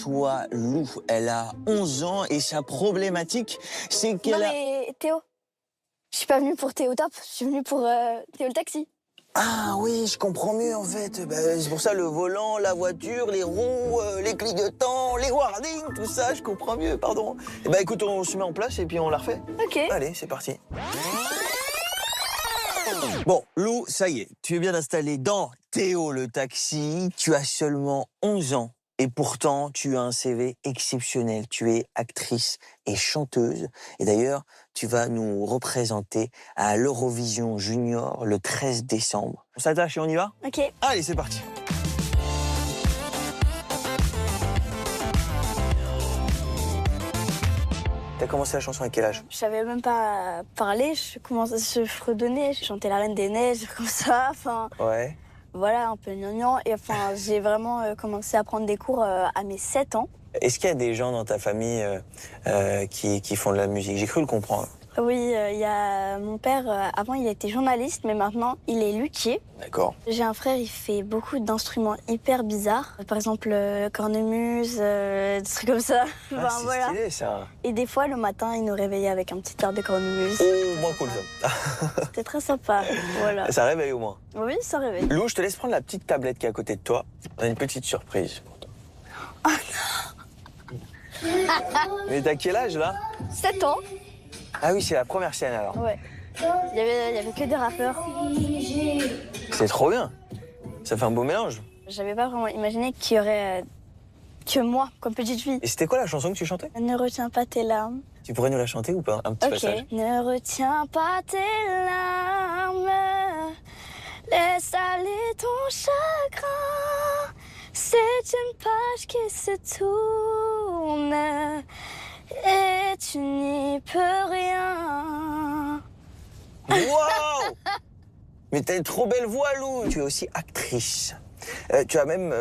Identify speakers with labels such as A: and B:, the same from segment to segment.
A: reçoit Lou. Elle a 11 ans et sa problématique, c'est qu'elle
B: Non mais Théo, je suis pas venue pour Théo Top, je suis venue pour Théo le taxi.
A: Ah oui, je comprends mieux en fait. C'est pour ça le volant, la voiture, les roues, les clignotants, les warnings, tout ça, je comprends mieux, pardon. Écoute, on se met en place et puis on la refait.
B: Ok.
A: Allez, c'est parti. Bon, Lou, ça y est, tu es bien installée dans Théo le taxi. Tu as seulement 11 ans et pourtant tu as un CV exceptionnel. Tu es actrice et chanteuse. Et d'ailleurs, tu vas nous représenter à l'Eurovision Junior le 13 décembre. On s'attache et on y va?
B: Ok.
A: Allez, c'est parti. T'as commencé la chanson à quel âge?
B: Je savais même pas parler, je fredonnais, je chantais la Reine des Neiges, comme ça, enfin...
A: Ouais.
B: Voilà, un peu gnangnan. Et enfin, j'ai vraiment commencé à prendre des cours à mes 7 ans.
A: Est-ce qu'il y a des gens dans ta famille qui font de la musique? J'ai cru le comprendre.
B: Oui, il y a mon père, avant il était journaliste, mais maintenant il est luthier.
A: D'accord.
B: J'ai un frère, il fait beaucoup d'instruments hyper bizarres. Par exemple, cornemuse, des trucs comme ça.
A: Ah, c'est stylé, ça.
B: Et des fois, le matin, il nous réveillait avec un petit air de cornemuse.
A: Oh, moins cool ça.
B: C'était très sympa, voilà.
A: Ça réveille au moins.
B: Oui, ça réveille.
A: Lou, je te laisse prendre la petite tablette qui est à côté de toi. On a une petite surprise pour toi. Oh non. Mais t'as quel âge là?
B: 7 ans.
A: Ah oui, c'est la première scène alors.
B: Ouais. Il y avait que des rappeurs.
A: C'est trop bien. Ça fait un beau mélange.
B: J'avais pas vraiment imaginé qu'il y aurait que moi, comme petite fille.
A: Et c'était quoi la chanson que tu chantais?
B: Ne retiens pas tes larmes.
A: Tu pourrais nous la chanter ou pas? Un petit passage.
B: Ne retiens pas tes larmes. Laisse aller ton chagrin. C'est une page qui se tourne. Et tu n'y peux rien.
A: Wow! Mais t'as une trop belle voix, Lou. Tu es aussi actrice. Tu as même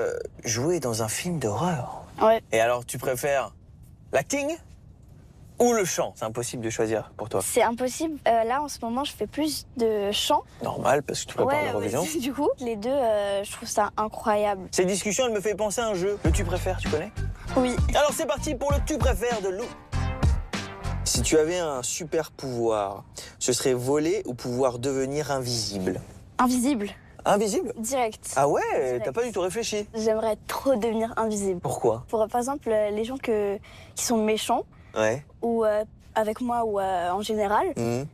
A: joué dans un film d'horreur.
B: Ouais.
A: Et alors, tu préfères l'acting ou le chant? C'est impossible de choisir pour toi.
B: C'est impossible. Là, en ce moment, je fais plus de chant.
A: Normal, parce que tu prépares l'Eurovision.
B: Ouais, du coup, les deux, je trouve ça incroyable.
A: Cette discussion, elle me fait penser à un jeu. Le tu préfères, tu connais?
B: Oui.
A: Alors, c'est parti pour le tu préfères de Lou. Si tu avais un super pouvoir, ce serait voler ou pouvoir devenir invisible?
B: Invisible.
A: Invisible?
B: Direct.
A: Ah ouais?
B: Direct.
A: T'as pas du tout réfléchi?
B: J'aimerais trop devenir invisible.
A: Pourquoi?
B: Pour, par exemple, les gens qui sont méchants,
A: Ouais.
B: ou avec moi, ou en général,
A: Mhm.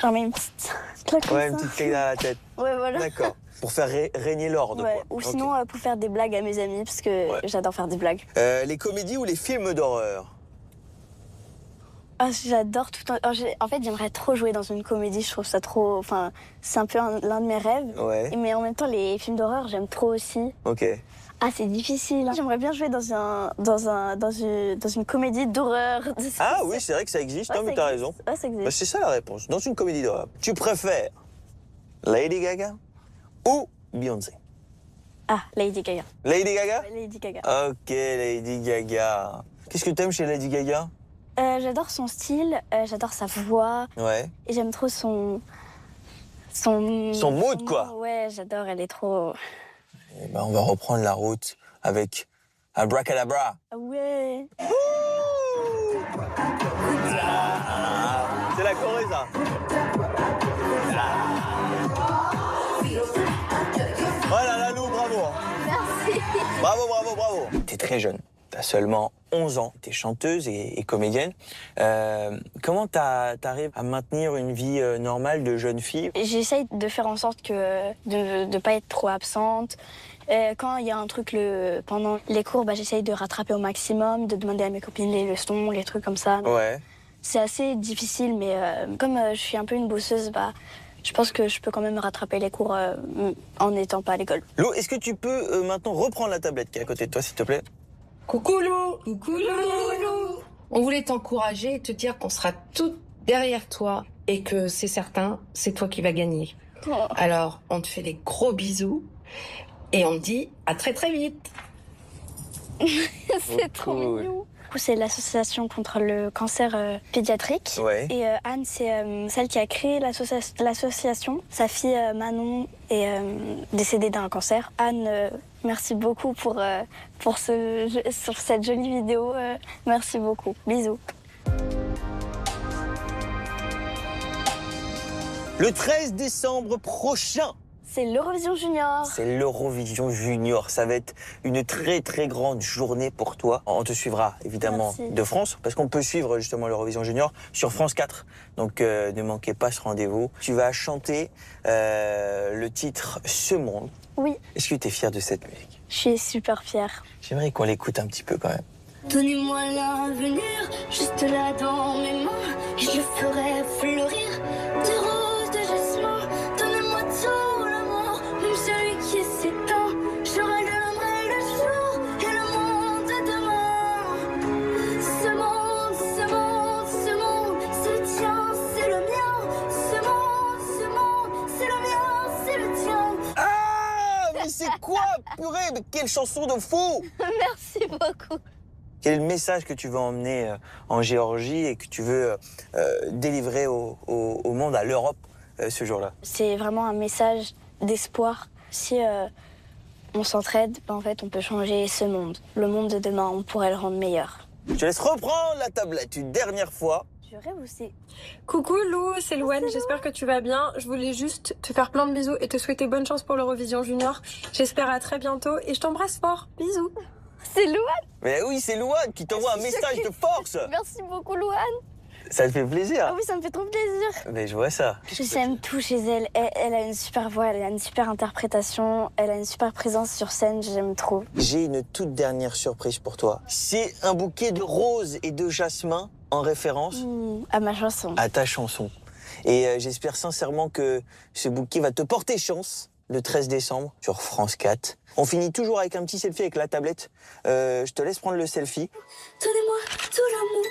B: j'en mets une petite claque comme
A: Ouais,
B: ça.
A: une petite claque dans la tête.
B: Ouais, voilà.
A: D'accord. Pour faire régner l'ordre,
B: Ouais.
A: quoi.
B: Ou
A: Ok.
B: sinon, pour faire des blagues à mes amis, parce que j'adore faire des blagues.
A: Les comédies ou les films d'horreur?
B: Ah, j'adore tout. En fait, j'aimerais trop jouer dans une comédie. Je trouve ça trop. Enfin, c'est un peu l'un de mes rêves.
A: Ouais.
B: Mais en même temps, les films d'horreur, j'aime trop aussi.
A: Ok.
B: Ah, c'est difficile. J'aimerais bien jouer dans une comédie d'horreur.
A: Ah oui, c'est vrai que ça existe,
B: Ouais,
A: non, mais
B: ça
A: t'as
B: existe.
A: raison.
B: Ouais, ça existe.
A: C'est ça la réponse. Dans une comédie d'horreur, tu préfères Lady Gaga ou Beyoncé?
B: Ah, Lady Gaga.
A: Lady Gaga?
B: Ouais, Lady Gaga.
A: Ok, Lady Gaga. Qu'est-ce que t'aimes chez Lady Gaga?
B: J'adore son style, j'adore sa voix,
A: Ouais.
B: et j'aime trop son
A: mood, quoi.
B: Ouais, j'adore, elle est trop...
A: Eh ben, on va reprendre la route avec Abracadabra.
B: Ah ouais.
A: C'est la Corée, ça. Voilà, là, nous, bravo.
B: Merci.
A: Bravo, bravo, bravo. T'es très jeune. T'as seulement 11 ans. T'es chanteuse et comédienne. Comment t'arrives à maintenir une vie normale de jeune fille?
B: J'essaye de faire en sorte de ne pas être trop absente. Quand il y a un truc pendant les cours, j'essaye de rattraper au maximum, de demander à mes copines les leçons, les trucs comme ça.
A: Ouais.
B: C'est assez difficile, mais comme je suis un peu une bosseuse, je pense que je peux quand même rattraper les cours en n'étant pas à l'école.
A: Lou, est-ce que tu peux maintenant reprendre la tablette qui est à côté de toi, s'il te plaît?
C: Coucou Lou! Coucou Lou! On voulait t'encourager et te dire qu'on sera tout derrière toi et que c'est certain, c'est toi qui vas gagner.
B: Oh.
C: Alors, on te fait des gros bisous et on te dit à très très vite.
B: C'est trop
A: cool.
B: mignon. C'est l'association contre le cancer pédiatrique.
A: Ouais.
B: Et Anne, c'est celle qui a créé l'association. Sa fille Manon est décédée d'un cancer. Anne merci beaucoup pour sur cette jolie vidéo. Merci beaucoup. Bisous.
A: Le 13 décembre prochain,
B: C'est l'Eurovision Junior.
A: c'est l'Eurovision Junior. Ça va être une très très grande journée pour toi. On te suivra évidemment
B: Merci.
A: de France, parce qu'on peut suivre justement l'Eurovision Junior sur France 4. Donc ne manquez pas ce rendez-vous. Tu vas chanter le titre Ce Monde.
B: Oui,
A: Est-ce que tu es fier de cette musique?
B: je suis super fière.
A: J'aimerais qu'on l'écoute un petit peu quand même.
B: Donnez-moi l'avenir, juste là dans mes mains, et je le ferai fleurir. De roses, de jasmin, donnez-moi tout l'amour, même celui qui s'éteint. Je rallumerai le jour et le monde de demain. Ce monde, ce monde, ce monde, c'est le tien, c'est le mien. Ce monde, c'est le mien, c'est le tien.
A: Ah, mais c'est quoi, purée? Mais quelle chanson de fou!
B: Merci beaucoup.
A: Quel est le message que tu veux emmener en Géorgie et que tu veux délivrer au monde, à l'Europe, ce jour-là?
B: C'est vraiment un message d'espoir. Si on s'entraide, en fait, on peut changer ce monde. Le monde de demain, on pourrait le rendre meilleur.
A: Je te laisse reprendre la tablette une dernière fois.
B: Je rêve aussi.
D: Coucou Lou, c'est Louane, j'espère que tu vas bien. Je voulais juste te faire plein de bisous et te souhaiter bonne chance pour l'Eurovision Junior. J'espère à très bientôt et je t'embrasse fort. Bisous.
B: C'est Louane.
A: Mais oui, c'est Louane qui t'envoie un message de force.
B: Merci beaucoup, Louane.
A: Ça te fait plaisir?
B: Ah oui, ça me fait trop plaisir.
A: Mais je vois ça.
B: J'aime tout chez elle. Elle a une super voix, elle a une super interprétation, elle a une super présence sur scène, j'aime trop.
A: J'ai une toute dernière surprise pour toi. C'est un bouquet de roses et de jasmin en référence
B: À ma chanson.
A: à ta chanson. Et j'espère sincèrement que ce bouquet va te porter chance le 13 décembre sur France 4. On finit toujours avec un petit selfie avec la tablette. Je te laisse prendre le selfie.
B: Donnez-moi tout l'amour.